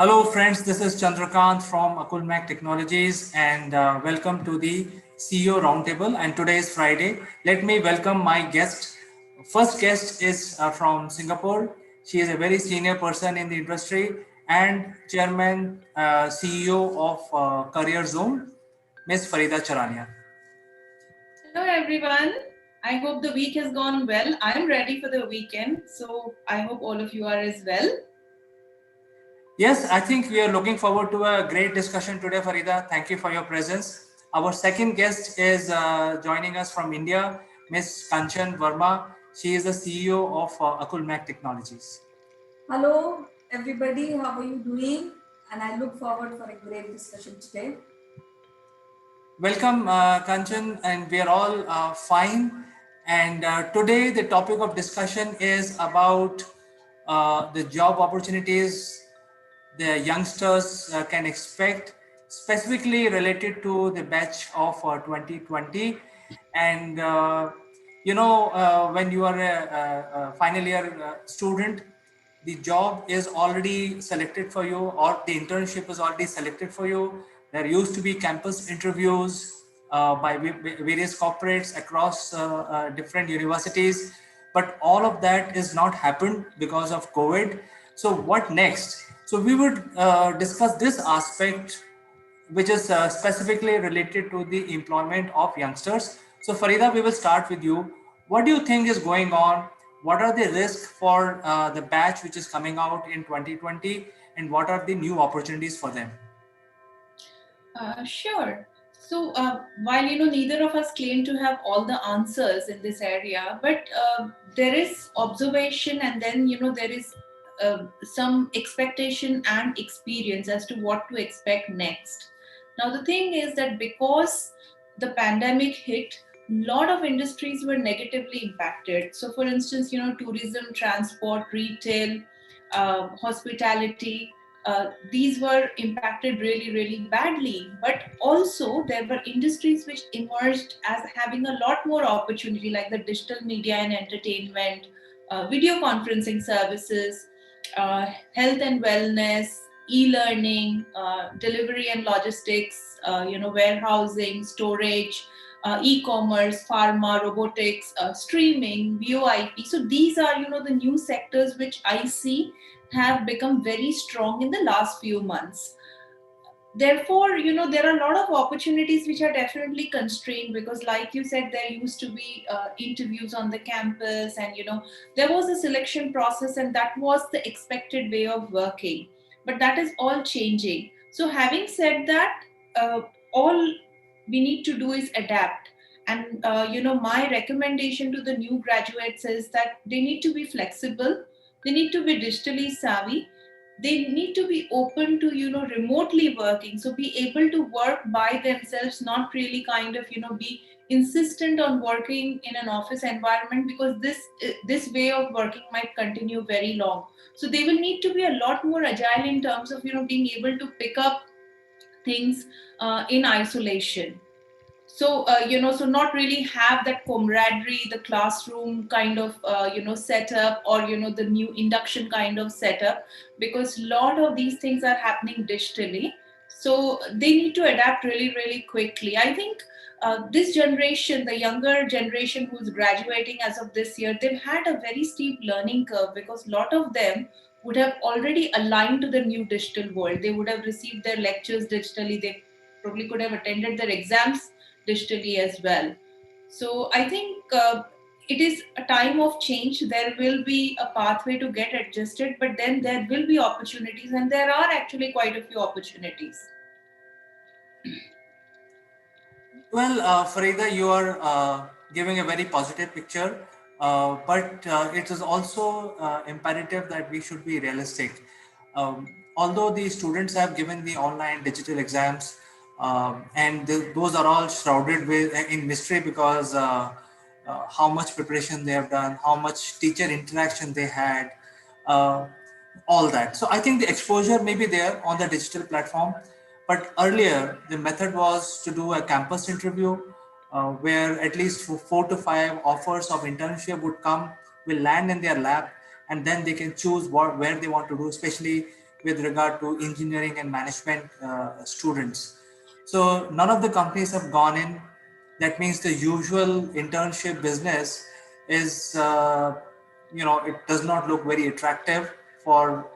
Hello friends, this is Chandrakant from Akulmach Technologies and welcome to the CEO Roundtable, and today is Friday. Let me welcome my guest. First guest is from Singapore. She is a very senior person in the industry and chairman, CEO of Career Zone, Ms. Farida Charania. Hello everyone. I hope the week has gone well. I'm ready for the weekend, so I hope all of you are as well. Yes, I think we are looking forward to a great discussion today, Farida. Thank you for your presence. Our second guest is joining us from India, Ms. Kanchan Verma. She is the CEO of Akulmach Technologies. Hello, everybody. How are you doing? And I look forward for a great discussion today. Welcome, Kanchan, and we are all fine. And today, the topic of discussion is about the job opportunities the youngsters can expect, specifically related to the batch of 2020. And when you are a final year student, the job is already selected for you, or the internship is already selected for you. There used to be campus interviews by various corporates across different universities, but all of that is not happened because of COVID. So what next? So we would discuss this aspect, which is specifically related to the employment of youngsters. So Farida, we will start with you. What do you think is going on? What are the risks for the batch which is coming out in 2020, and what are the new opportunities for them? Sure. So while neither of us claim to have all the answers in this area, but there is observation, and then there is some expectation and experience as to what to expect next. Now the thing is that because the pandemic hit, a lot of industries were negatively impacted. So for instance, tourism, transport, retail, hospitality, these were impacted really, really badly. But also, there were industries which emerged as having a lot more opportunity, like the digital media and entertainment, video conferencing services, health and wellness, e-learning, delivery and logistics, warehousing, storage, e-commerce, pharma, robotics, streaming, VoIP. So these are, the new sectors which I see have become very strong in the last few months. Therefore, there are a lot of opportunities which are definitely constrained, because like you said, there used to be interviews on the campus, and there was a selection process, and that was the expected way of working. But that is all changing. So having said that, all we need to do is adapt. And my recommendation to the new graduates is that they need to be flexible, they need to be digitally savvy, they need to be open to remotely working, so be able to work by themselves, not really kind of be insistent on working in an office environment, because this way of working might continue very long. So they will need to be a lot more agile in terms of being able to pick up things in isolation. So so not really have that camaraderie, the classroom kind of setup, or the new induction kind of setup, because a lot of these things are happening digitally. So they need to adapt really, really quickly. I think this generation, the younger generation who's graduating as of this year, they've had a very steep learning curve, because a lot of them would have already aligned to the new digital world. They would have received their lectures digitally, they probably could have attended their exams digitally as well. So I think it is a time of change. There will be a pathway to get adjusted, but then there will be opportunities, and there are actually quite a few opportunities. Well, Farida, you are giving a very positive picture, but it is also imperative that we should be realistic. Although the students have given the online digital exams, and those are all shrouded with in mystery, because how much preparation they have done, how much teacher interaction they had, uh, all that. So I think the exposure may be there on the digital platform, but earlier the method was to do a campus interview, where at least 4 to 5 offers of internship would come, will land in their lap, and then they can choose where they want to do. Especially with regard to engineering and management students. So none of the companies have gone in. That means the usual internship business is, it does not look very attractive for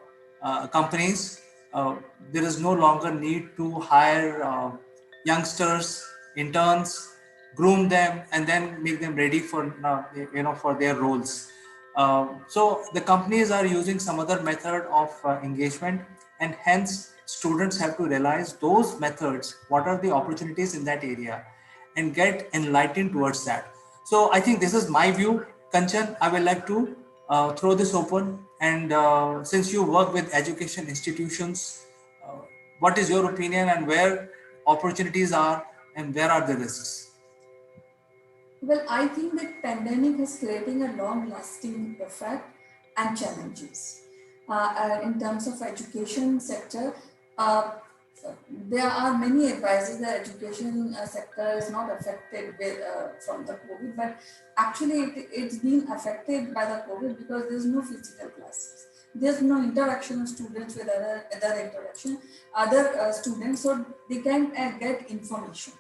companies. Uh, there is no longer need to hire youngsters, interns, groom them, and then make them ready for for their roles. So the companies are using some other method of engagement, and hence students have to realize those methods, what are the opportunities in that area, and get enlightened towards that. So I think this is my view. Kanchan, I would like to throw this open, and since you work with education institutions, uh, what is your opinion, and where opportunities are and where are the risks? Well, I think that pandemic is creating a long-lasting effect and challenges. In terms of education sector, uh, there are many advices that education sector is not affected with, from the COVID, but actually it's been affected by the COVID because there's no physical classes. There's no interaction of students with other students, so they can get information.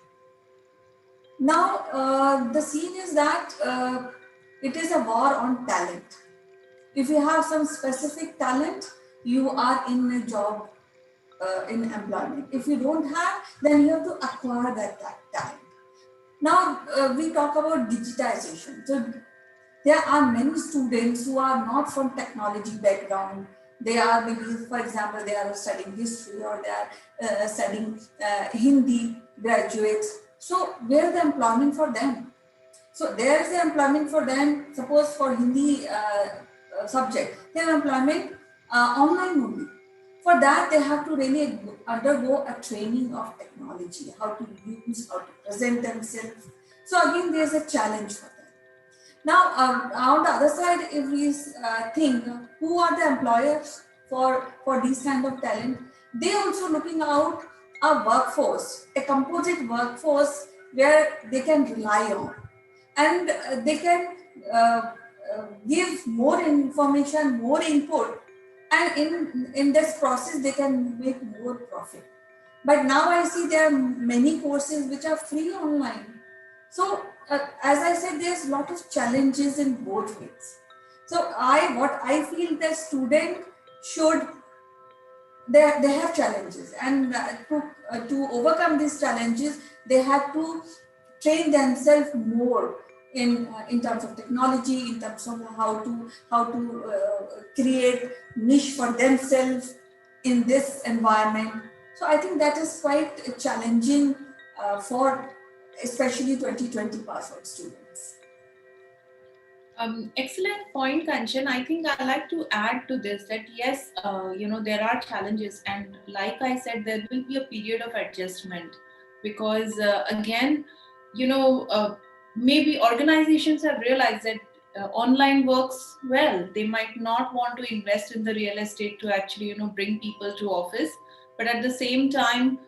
Now, the scene is that it is a war on talent. If you have some specific talent, you are in a job, in employment. If you don't have, then you have to acquire that talent. Now, we talk about digitization. So, there are many students who are not from technology background. They are maybe, for example, they are studying history, or they are studying Hindi graduates. So where is the employment for them? So there is the employment for them. Suppose for Hindi subject, they have employment online only. For that, they have to really undergo a training of technology, how to use, how to present themselves. So again, there's a challenge for them. Now, on the other side, if we think who are the employers for these kind of talent, they also looking out a workforce, a composite workforce where they can rely on, and they can give more information, more input, and in this process they can make more profit. But now I see there are many courses which are free online. So, as I said, there's a lot of challenges in both ways. So, what I feel the student should, they have challenges, and to overcome these challenges, they have to train themselves more in terms of technology, in terms of how to create niche for themselves in this environment. So I think that is quite challenging for especially 2020 pass out students. Excellent point, Kanchan. I think I like to add to this that yes, there are challenges, and like I said, there will be a period of adjustment because again, you know, maybe organizations have realized that online works well. They might not want to invest in the real estate to actually, bring people to office, but at the same time,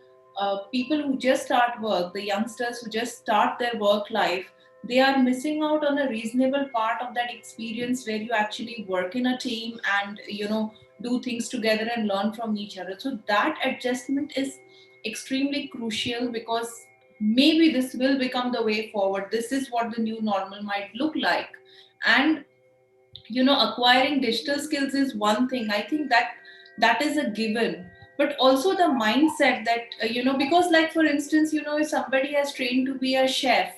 people who just start work, the youngsters who just start their work life, they are missing out on a reasonable part of that experience where you actually work in a team and do things together and learn from each other. So that adjustment is extremely crucial because maybe this will become the way forward. This is what the new normal might look like. And acquiring digital skills is one thing. I think that is a given, but also the mindset that because, like, for instance, if somebody has trained to be a chef,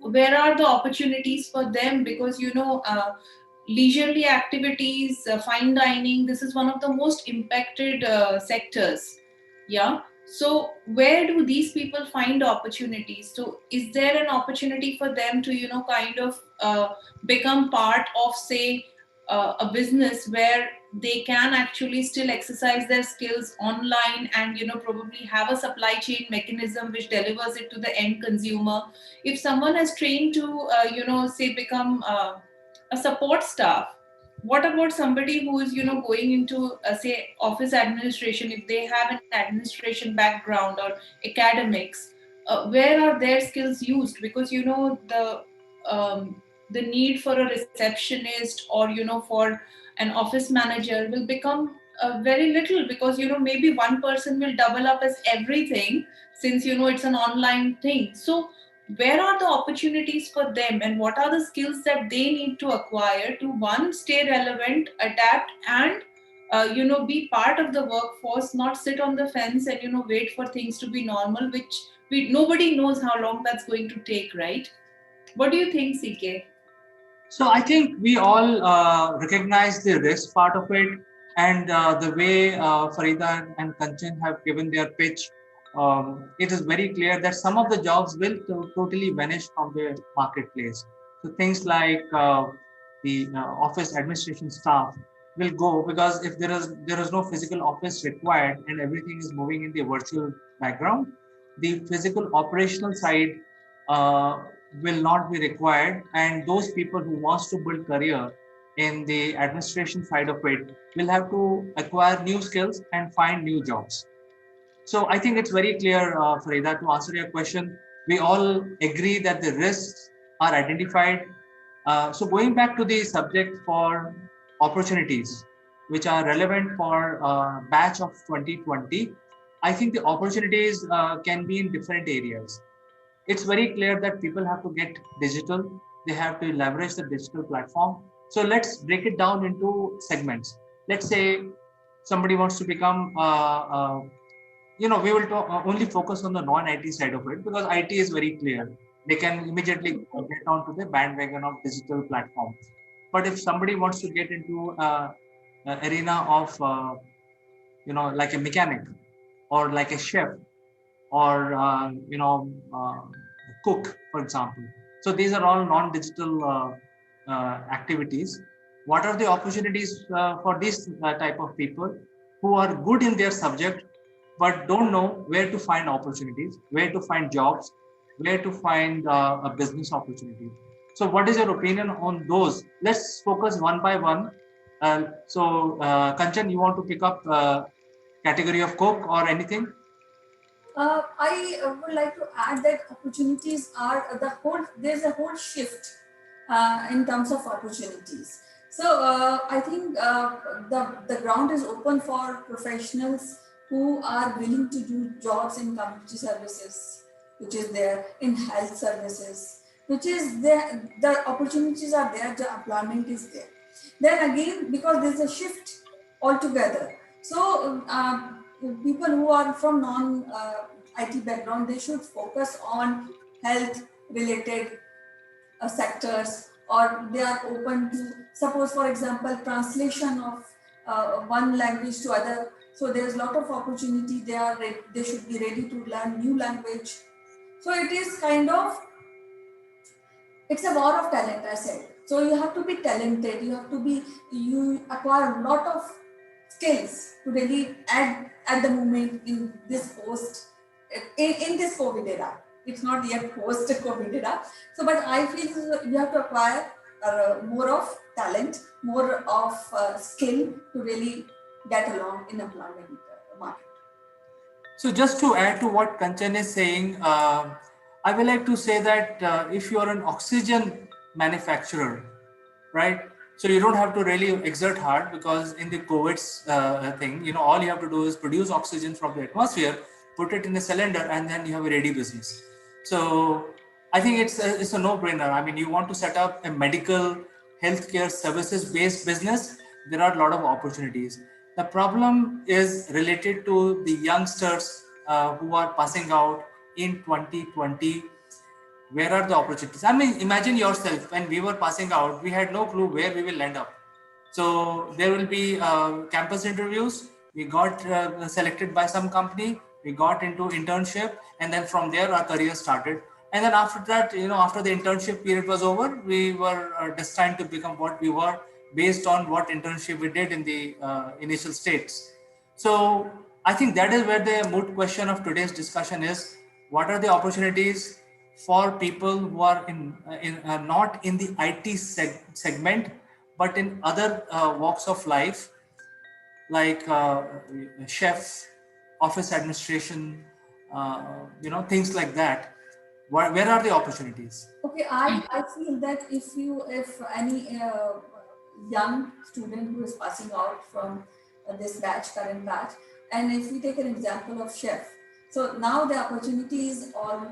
where are the opportunities for them? Because leisurely activities, fine dining, this is one of the most impacted sectors. Yeah, so where do these people find opportunities? So is there an opportunity for them to kind of become part of, say, a business where they can actually still exercise their skills online and probably have a supply chain mechanism which delivers it to the end consumer? If someone has trained to say become a support staff, what about somebody who is going into say office administration? If they have an administration background or academics, where are their skills used? Because the need for a receptionist or for an office manager will become Very little, because maybe one person will double up as everything, since it's an online thing. So where are the opportunities for them, and what are the skills that they need to acquire to, one, stay relevant, adapt, and be part of the workforce, not sit on the fence and wait for things to be normal, which nobody knows how long that's going to take, right? What do you think, CK? So I think we all recognize the risk part of it, and the way Farida and Kanchan have given their pitch, it is very clear that some of the jobs will totally vanish from the marketplace. So things like the office administration staff will go, because if there is no physical office required and everything is moving in the virtual background, the physical operational side uh, will not be required, and those people who wants to build career in the administration side of it will have to acquire new skills and find new jobs. So I think it's very clear, Farida, to answer your question, we all agree that the risks are identified. So going back to the subject for opportunities, which are relevant for batch of 2020, I think the opportunities can be in different areas. It's very clear that people have to get digital, they have to leverage the digital platform. So let's break it down into segments. Let's say somebody wants to become we will only focus on the non-IT side of it, because IT is very clear, they can immediately get onto the bandwagon of digital platform. But if somebody wants to get into an arena of like a mechanic or like a chef or cook, for example. So these are all non-digital activities. What are the opportunities for these type of people who are good in their subject but don't know where to find opportunities, where to find jobs, where to find a business opportunity? So what is your opinion on those? Let's focus one by one. Kanchan, you want to pick up category of cook or anything? I would like to add that opportunities are there's a whole shift in terms of opportunities. So I think the ground is open for professionals who are willing to do jobs in community services, which is there, in health services, which is there. The opportunities are there, the employment is there. Then again, because there's a shift altogether. So people who are from non IT background, they should focus on health related sectors, or they are open to, suppose for example, translation of one language to other. So there's a lot of opportunity. They should be ready to learn new language. So it is kind of, it's a war of talent, I said. So you have to be talented, you acquire a lot of skills to really add at the moment in this in this COVID era. It's not yet post COVID era. So but I feel you have to acquire more of talent, more of skill to really get along in employment market. So just to add to what Kanchan is saying, I would like to say that if you are an oxygen manufacturer, right? So you don't have to really exert hard, because in the COVID thing, all you have to do is produce oxygen from the atmosphere, put it in a cylinder, and then you have a ready business. So I think it's a no-brainer. I mean, you want to set up a medical healthcare services based business, there are a lot of opportunities. The problem is related to the youngsters who are passing out in 2020. Where are the opportunities? I mean, imagine yourself, when we were passing out, we had no clue where we will end up. So there will be campus interviews. We got selected by some company. We got into internship, and then from there our career started. And then after that, after the internship period was over, we were destined to become what we were based on what internship we did in the initial states. So I think that is where the moot question of today's discussion is: what are the opportunities for people who are in not in the IT segment, but in other walks of life, like chef, office administration, things like that. Where are the opportunities? Okay, I feel that if any young student who is passing out from this batch, current batch. And if we take an example of chef, so now the opportunity is all,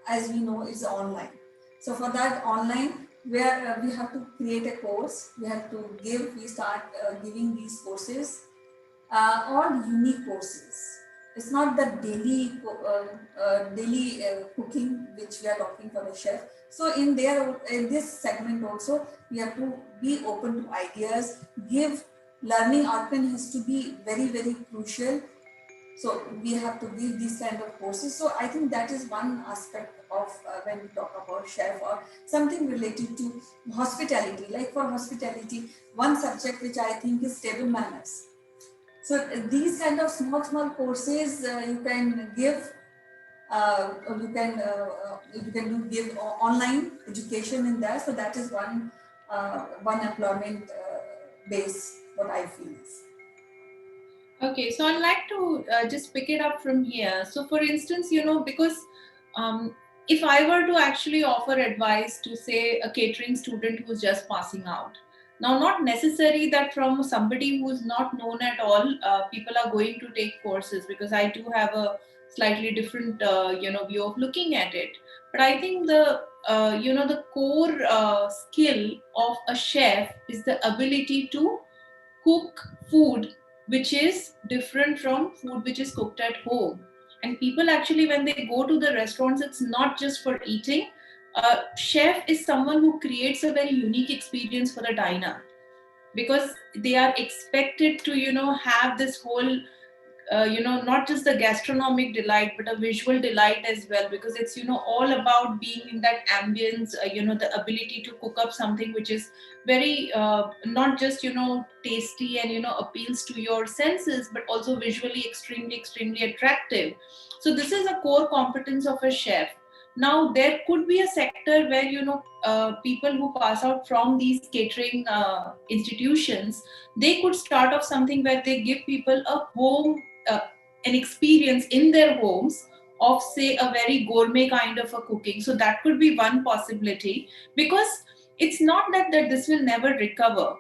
as we know, is online. So for that online, where we have to create a course, we start giving these courses, all unique courses. It's not the daily cooking which we are talking for a chef. So in this segment also, we have to be open to ideas. Give learning outcome has to be very very crucial. So we have to give these kind of courses. So I think that is one aspect of when we talk about chef or something related to hospitality. Like for hospitality, one subject which I think is table manners. So these kind of small courses you can give, you can do give online education in there. So that is one employment base. What I feel is. Okay, so I'd like to just pick it up from here. So, for instance, because um, if I were to actually offer advice to, say, a catering student who's just passing out, now, not necessary that from somebody who's not known at all, people are going to take courses, because I do have a slightly different, view of looking at it. But I think the core skill of a chef is the ability to cook food which is different from food which is cooked at home. And people actually, when they go to the restaurants, it's not just for eating. A chef is someone who creates a very unique experience for the diner, because they are expected to have this whole not just the gastronomic delight but a visual delight as well, because it's all about being in that ambience, the ability to cook up something which is very not just tasty and appeals to your senses, but also visually extremely attractive. So this is a core competence of a chef. Now there could be a sector where people who pass out from these catering institutions, they could start off something where they give people a home, uh, an experience in their homes of, say, a very gourmet kind of a cooking. So that could be one possibility, because it's not that this will never recover.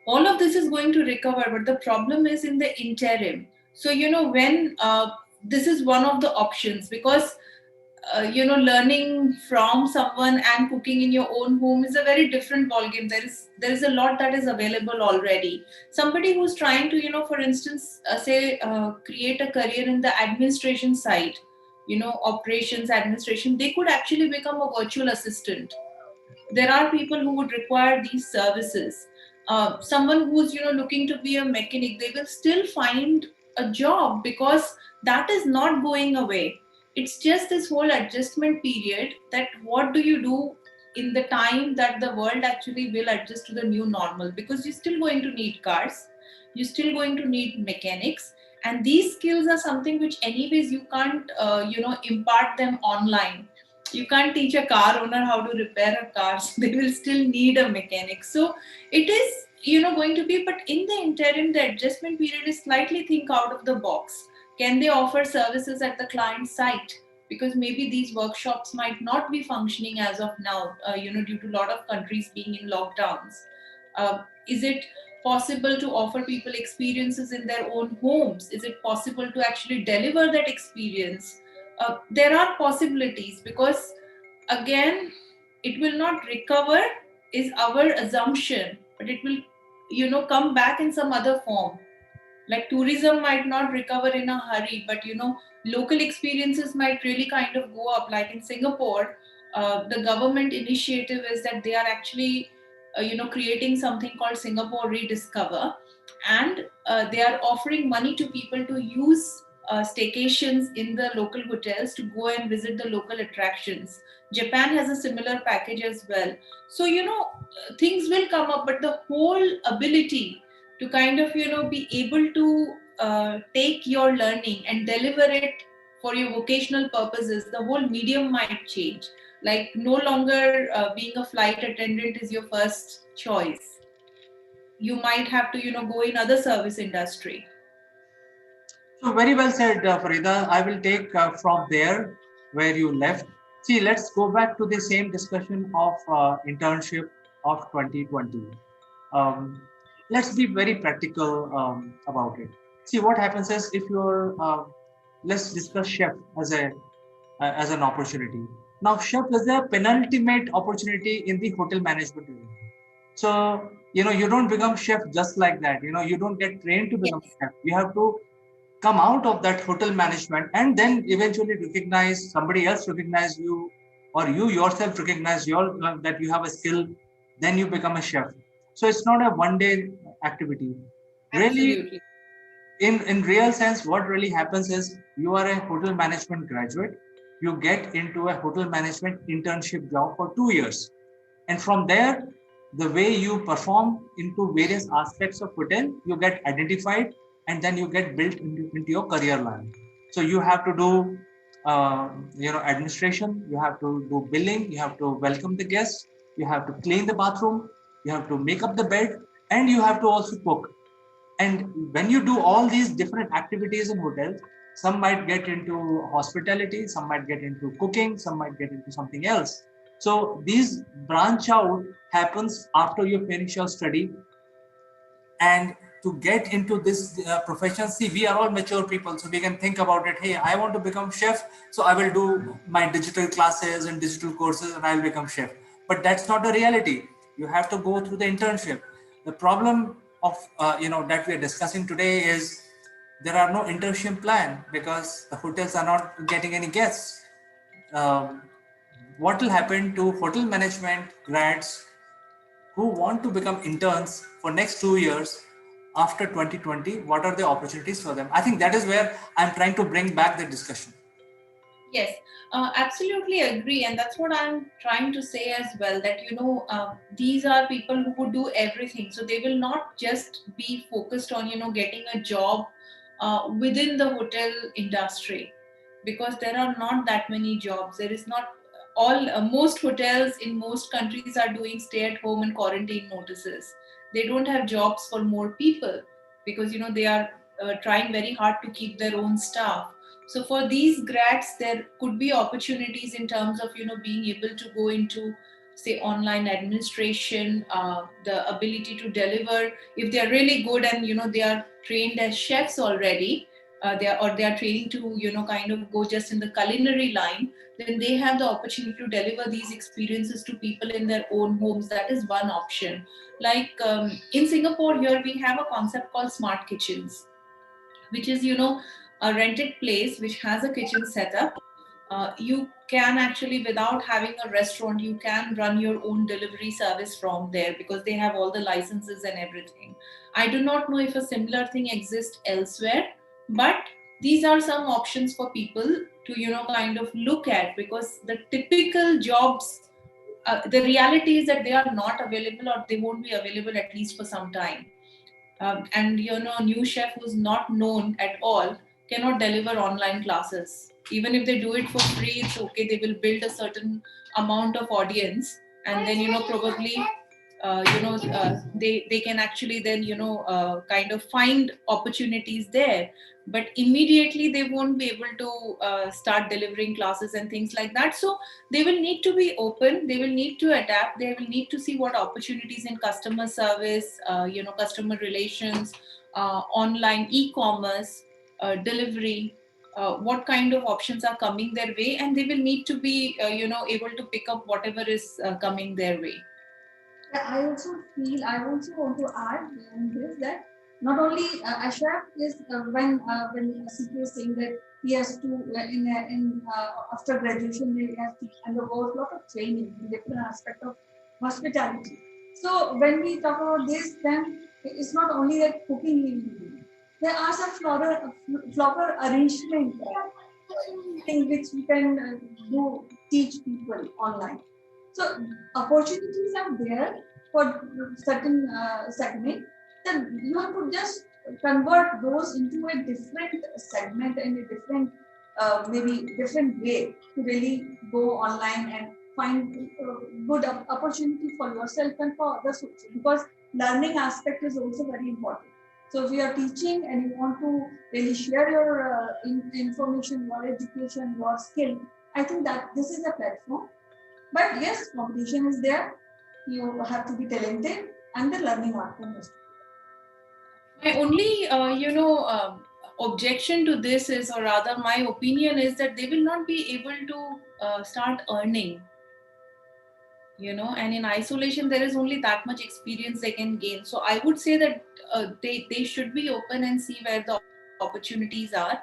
All of this is going to recover, but the problem is in the interim. So when this is one of the options, because learning from someone and cooking in your own home is a very different ballgame. There is a lot that is available already. Somebody who's trying to for instance, say, create a career in the administration side, operations administration, they could actually become a virtual assistant. There are people who would require these services. Someone who's looking to be a mechanic, they will still find a job, because that is not going away. It's just this whole adjustment period, that what do you do in the time that the world actually will adjust to the new normal, because you're still going to need cars, you're still going to need mechanics, and these skills are something which anyways you can't impart them online. You can't teach a car owner how to repair a car, so they will still need a mechanic. So it is going to be, but in the interim, the adjustment period is slightly think out of the box. Can they offer services at the client site, because maybe these workshops might not be functioning as of now, due to a lot of countries being in lockdowns. Is it possible to offer people experiences in their own homes? Is it possible to actually deliver that experience? There are possibilities, because again, it will not recover is our assumption, but it will come back in some other form. Like tourism might not recover in a hurry, but local experiences might really kind of go up. Like in Singapore, the government initiative is that they are actually creating something called Singapore Rediscover, and they are offering money to people to use staycations in the local hotels to go and visit the local attractions. Japan has a similar package as well. So things will come up, but the whole ability to kind of be able to take your learning and deliver it for your vocational purposes, the whole medium might change. Like no longer being a flight attendant is your first choice. You might have to go in other service industry. So very well said, Farida. I will take from there where you left. See, let's go back to the same discussion of internship of 2020. Um, let's be very practical about it. See, what happens is, if you're let's discuss chef as a as an opportunity. Now, chef is a penultimate opportunity in the hotel management area. So, you don't become chef just like that. You don't get trained to become Yes, chef. You have to come out of that hotel management, and then eventually recognize, somebody else recognize you, or you yourself recognize that you have a skill. Then you become a chef. So it's not a one day activity. Really, absolutely. in real sense, what really happens is, you are a hotel management graduate. You get into a hotel management internship job for 2 years, and from there, the way you perform into various aspects of hotel, you get identified, and then you get built into your career line. So you have to do administration, you have to do billing, you have to welcome the guests, you have to clean the bathroom, you have to make up the bed, and you have to also cook. And when you do all these different activities in hotels, some might get into hospitality, some might get into cooking, some might get into something else. So these branch out happens after you finish your study. And to get into this profession, see, we are all mature people, so we can think about it. Hey, I want to become chef, so I will do my digital classes and digital courses, and I'll become chef. But that's not the reality. You have to go through the internship. The problem of that we are discussing today is, there are no internship plan because the hotels are not getting any guests. um, what will happen to hotel management grads who want to become interns for next 2 years after 2020? What are the opportunities for them? I think that is where I'm trying to bring back the discussion. Yes, absolutely agree, and that's what I'm trying to say as well. That these are people who would do everything, so they will not just be focused on getting a job within the hotel industry, because there are not that many jobs. There is not all most hotels in most countries are doing stay-at-home and quarantine notices. They don't have jobs for more people because they are trying very hard to keep their own staff. So for these grads, there could be opportunities in terms of being able to go into, say, online administration, the ability to deliver. If they are really good and they are trained as chefs already, they are training to kind of go just in the culinary line, then they have the opportunity to deliver these experiences to people in their own homes. That is one option. Like in Singapore, here we have a concept called smart kitchens, which is a rented place which has a kitchen setup. You can actually, without having a restaurant, you can run your own delivery service from there because they have all the licenses and everything. I do not know if a similar thing exists elsewhere, but these are some options for people to kind of look at, because the typical jobs, the reality is that they are not available, or they won't be available at least for some time. And a new chef who's not known at all cannot deliver online classes. Even if they do it for free, it's okay. They will build a certain amount of audience, and then probably they can actually then kind of find opportunities there, but immediately they won't be able to start delivering classes and things like that. So they will need to be open, they will need to adapt, they will need to see what opportunities in customer service, customer relations, online e-commerce, delivery, what kind of options are coming their way, and they will need to be able to pick up whatever is coming their way. Yeah, I also want to add in this that not only a chef is when CP is saying that he has to after graduation he has to undergo a lot of training in different aspect of hospitality. So when we talk about this, then it's not only that cooking we will do. There are some flower arrangement things which we can do teach people online. So opportunities are there for certain segment. Then you have to just convert those into a different segment and a different maybe different way to really go online and find good opportunity for yourself and for others also, because learning aspect is also very important. So if you are teaching and you want to really share your information, your education, your skill, I think that this is a platform. But yes, competition is there. You have to be talented, and the learning outcome is. My only, objection to this is, or rather, my opinion is that they will not be able to start earning, and in isolation there is only that much experience they can gain. So I would say that they should be open and see where the opportunities are.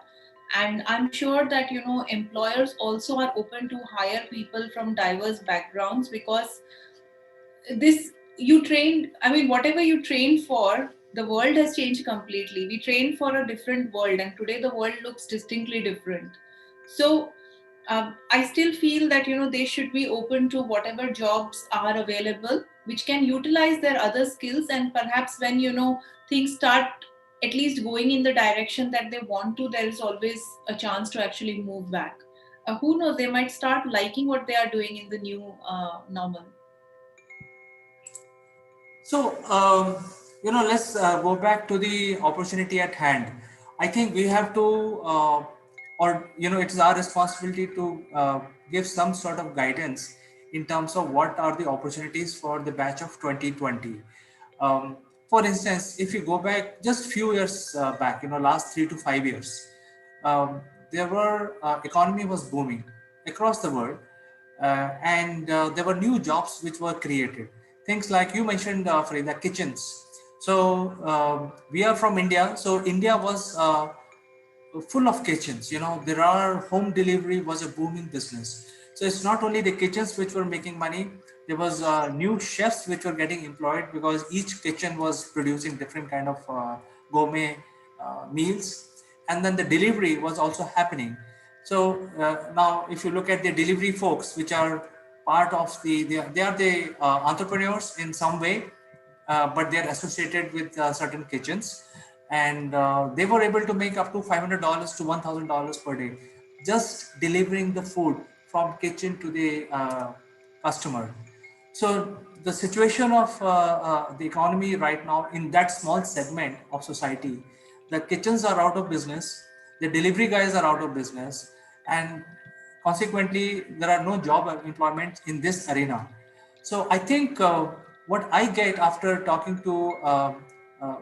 And I'm sure that employers also are open to hire people from diverse backgrounds, because this you trained, I mean, whatever you trained for, the world has changed completely. We trained for a different world, and today the world looks distinctly different. So I still feel that they should be open to whatever jobs are available, which can utilize their other skills, and perhaps when things start at least going in the direction that they want to, there is always a chance to actually move back. Who knows? They might start liking what they are doing in the new normal. So, let's go back to the opportunity at hand. I think we have to, it's our responsibility to give some sort of guidance in terms of what are the opportunities for the batch of 2020. Um, for instance, if you go back just few years back, last 3 to 5 years, um, there were economy was booming across the world, and there were new jobs which were created. Things like you mentioned, Farida, kitchens. So we are from India. So India was full of kitchens. There are home delivery was a booming business. So it's not only the kitchens which were making money. There was new chefs which were getting employed because each kitchen was producing different kind of gourmet meals, and then the delivery was also happening. So now, if you look at the delivery folks, which are part of they are the entrepreneurs in some way, but they are associated with certain kitchens, and they were able to make up to $500 to $1,000 per day, just delivering the food from kitchen to the customer. So the situation of the economy right now in that small segment of society, the kitchens are out of business, the delivery guys are out of business, and consequently there are no job employment in this arena. So I think what I get after talking to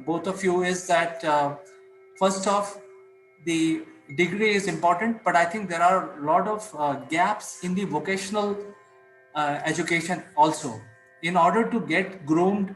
both of you is that first off, the degree is important, but I think there are a lot of gaps in the vocational education also, in order to get groomed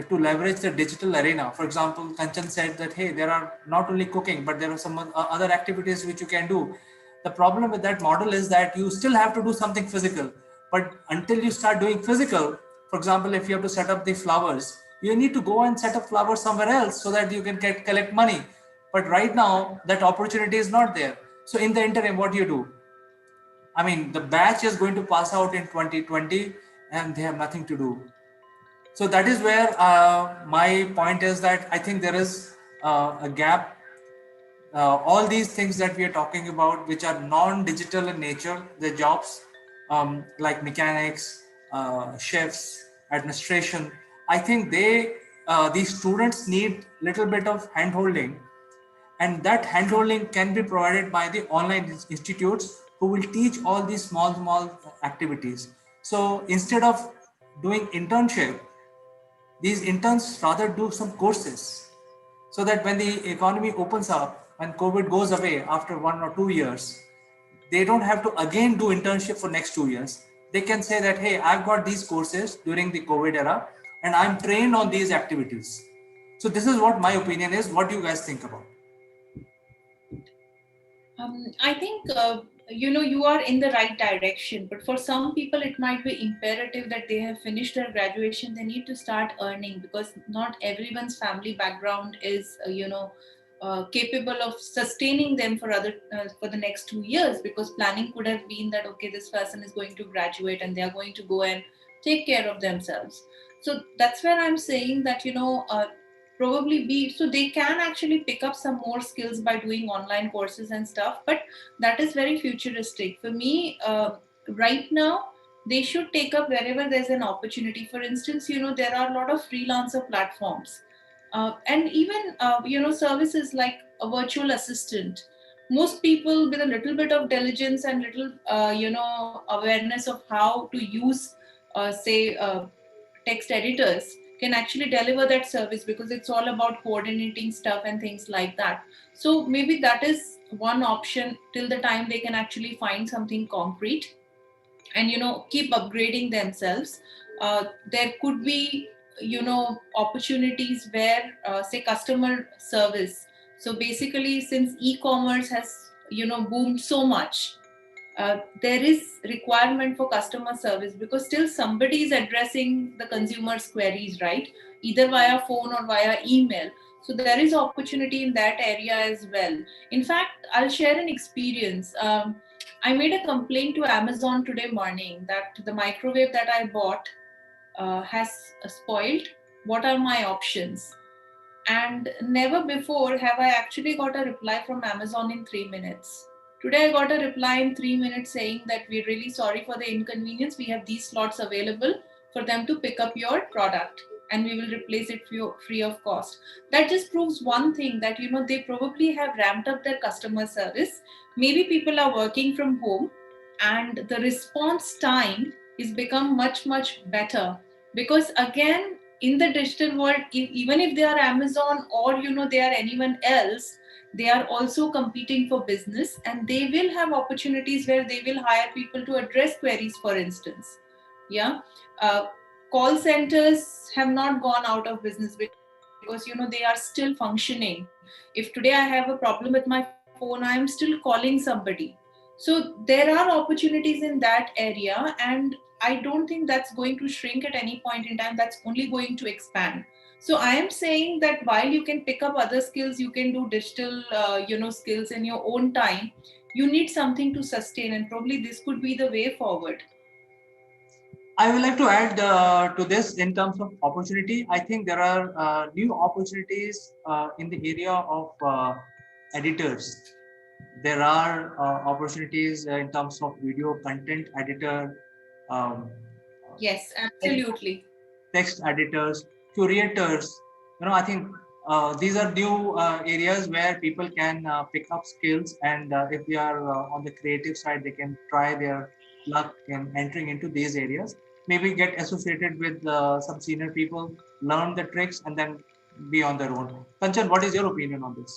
to leverage the digital arena. For example, Kanchan said that, hey, there are not only cooking, but there are some other activities which you can do. The problem with that model is that you still have to do something physical, but until you start doing physical, for example, if you have to set up the flowers, you need to go and set up flowers somewhere else so that you can collect money. But right now that opportunity is not there. So in the interim, what do you do? I mean, the batch is going to pass out in 2020 and they have nothing to do. So that is where my point is that I think there is a gap. All these things that we are talking about, which are non-digital in nature, the jobs like mechanics, chefs, administration, I think these students need little bit of hand-holding, and that handholding can be provided by the online institutes who will teach all these small activities. So instead of doing internship, these interns rather do some courses, so that when the economy opens up and COVID goes away after 1 or 2 years, they don't have to again do internship for next 2 years. They can say that, hey, I've got these courses during the COVID era and I'm trained on these activities. So this is what my opinion is. What do you guys think about? I think you are in the right direction, but for some people it might be imperative that they have finished their graduation. They need to start earning, because not everyone's family background is capable of sustaining them for the next 2 years. Because planning could have been that, okay, this person is going to graduate and they are going to go and take care of themselves. So that's where I'm saying that probably be, so they can actually pick up some more skills by doing online courses and stuff, but that is very futuristic for me. Right now they should take up wherever there's an opportunity. For instance, there are a lot of freelancer platforms, and even services like a virtual assistant. Most people with a little bit of diligence and little awareness of how to use say text editors can actually deliver that service, because it's all about coordinating stuff and things like that. So maybe that is one option till the time they can actually find something concrete and keep upgrading themselves. There could be opportunities where say customer service. So basically, since e-commerce has boomed so much, there is requirement for customer service, because still somebody is addressing the consumer's queries, right? Either via phone or via email. So there is opportunity in that area as well. In fact, I'll share an experience. I made a complaint to Amazon today morning that the microwave that I bought has spoiled. What are my options? And never before have I actually got a reply from Amazon in 3 minutes. Today I got a reply in 3 minutes saying that we're really sorry for the inconvenience. We have these slots available for them to pick up your product and we will replace it free of cost. That just proves one thing, that they probably have ramped up their customer service. Maybe people are working from home and the response time is become much better, because again, in the digital world, even if they are Amazon or they are anyone else, they are also competing for business, and they will have opportunities where they will hire people to address queries, for instance. Yeah. uh, Call centers have not gone out of business, because they are still functioning. If today I have a problem with my phone, I am still calling somebody. So there are opportunities in that area, and I don't think that's going to shrink at any point in time. That's only going to expand. So I am saying that while you can pick up other skills, you can do digital skills in your own time. You need something to sustain, and probably this could be the way forward. I would like to add to this in terms of opportunity. I think there are new opportunities in the area of editors. There are opportunities in terms of video content editor, um, Yes, text absolutely. text editors, curators. I think these are new areas where people can pick up skills, and if they are on the creative side, they can try their luck in entering into these areas. Maybe get associated with some senior people, learn the tricks, and then be on their own. Kanchan, what is your opinion on this?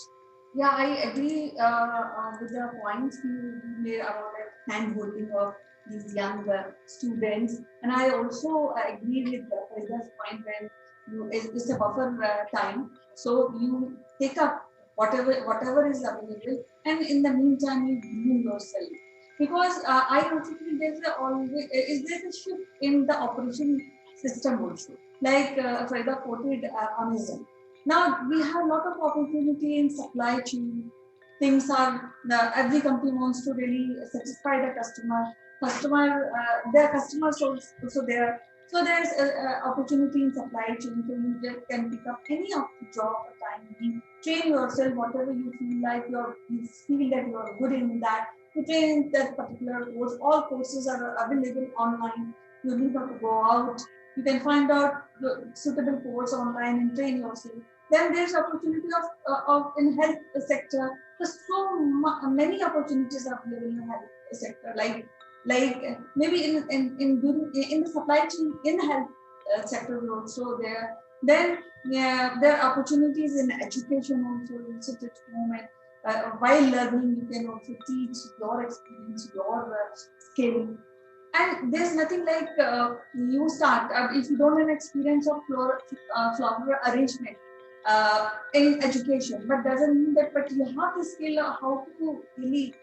Yeah, I agree with the points you made about the hand holding of these young students, and I also agree with Faiza's point when it's a buffer time, so you take up whatever is available, and in the meantime you groom yourself, because I also feel there's a always is there a shift in the operation system also, like Faiza quoted Amazon. Now we have a lot of opportunity in supply chain. Things are every company wants to really satisfy the customer. Their customers also there. So there's opportunity in supply chain. So you just can pick up any of the job or time. You train yourself whatever you feel like you feel that you are good in that. You train in that particular course. All courses are available online. You need not to go out. You can find out the suitable course online and train yourself. Then there's opportunity of in health sector. There's many opportunities are available in the health sector, like maybe in the supply chain in health sector also there. Then there are opportunities in education also. You sit at home and while learning, you can also teach your experience, your skill. And there's nothing like you start if you don't have experience of flower arrangement in education, but doesn't mean that. But you have the skill of how to really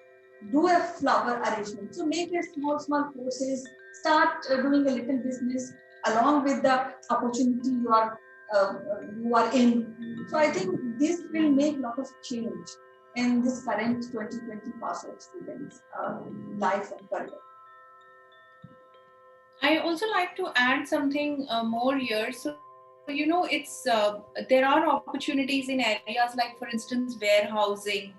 do a flower arrangement. So make a small courses. Start doing a little business along with the opportunity you are in. So I think this will make a lot of change in this current 2020 pass out students' life and career. I also like to add something more here. So, there are opportunities in areas like, for instance, warehousing,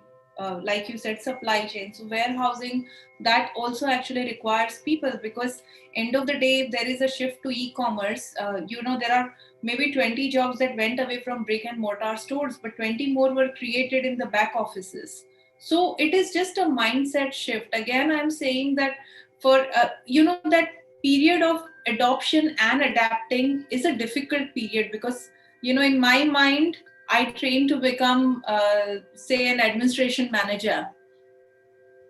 like you said, supply chain. So, warehousing, that also actually requires people, because end of the day, if there is a shift to e-commerce, there are maybe 20 jobs that went away from brick and mortar stores, but 20 more were created in the back offices. So, it is just a mindset shift. Again, I'm saying that for, that period of adoption and adapting is a difficult period, because in my mind I trained to become say an administration manager,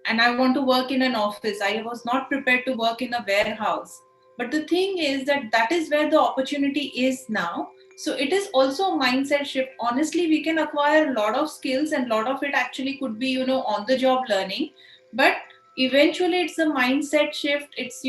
and I want to work in an office. I was not prepared to work in a warehouse. But the thing is that that is where the opportunity is now. So it is also a mindset shift. Honestly, we can acquire a lot of skills, and a lot of it actually could be, on the job learning. But eventually it's a mindset shift. It's,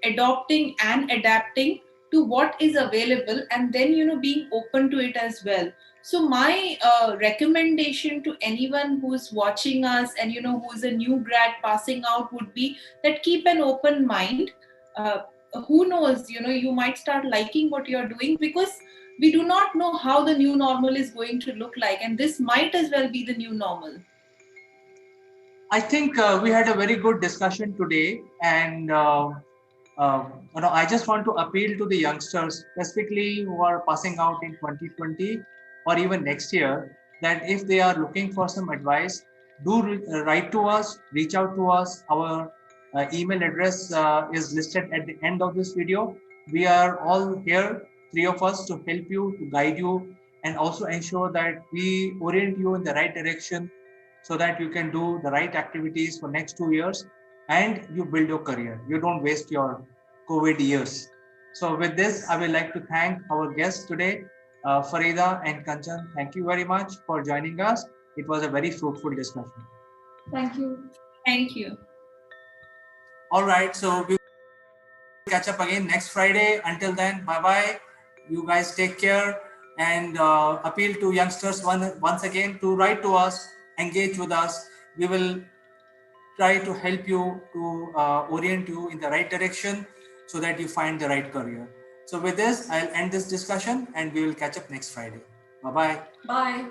adopting and adapting to what is available, and then, being open to it as well. So my recommendation to anyone who's watching us and who's a new grad passing out would be that keep an open mind. Uh, who knows? You might start liking what you're doing, because we do not know how the new normal is going to look like, and this might as well be the new normal. I think we had a very good discussion today, and I just want to appeal to the youngsters, specifically who are passing out in 2020 or even next year, that if they are looking for some advice, do write to us, reach out to us. Our email address is listed at the end of this video. We are all here, three of us, to help you, to guide you, and also ensure that we orient you in the right direction, so that you can do the right activities for next 2 years and you build your career. You don't waste your COVID years. So with this, I would like to thank our guests today, Farida and Kanchan. Thank you very much for joining us. It was a very fruitful discussion. Thank you. Thank you. All right, so we will catch up again next Friday. Until then, bye-bye. You guys take care, and appeal to youngsters once again to write to us, engage with us. We will try to help you, to orient you in the right direction, so that you find the right career. So with this, I'll end this discussion, and we will catch up next Friday. Bye-bye. Bye.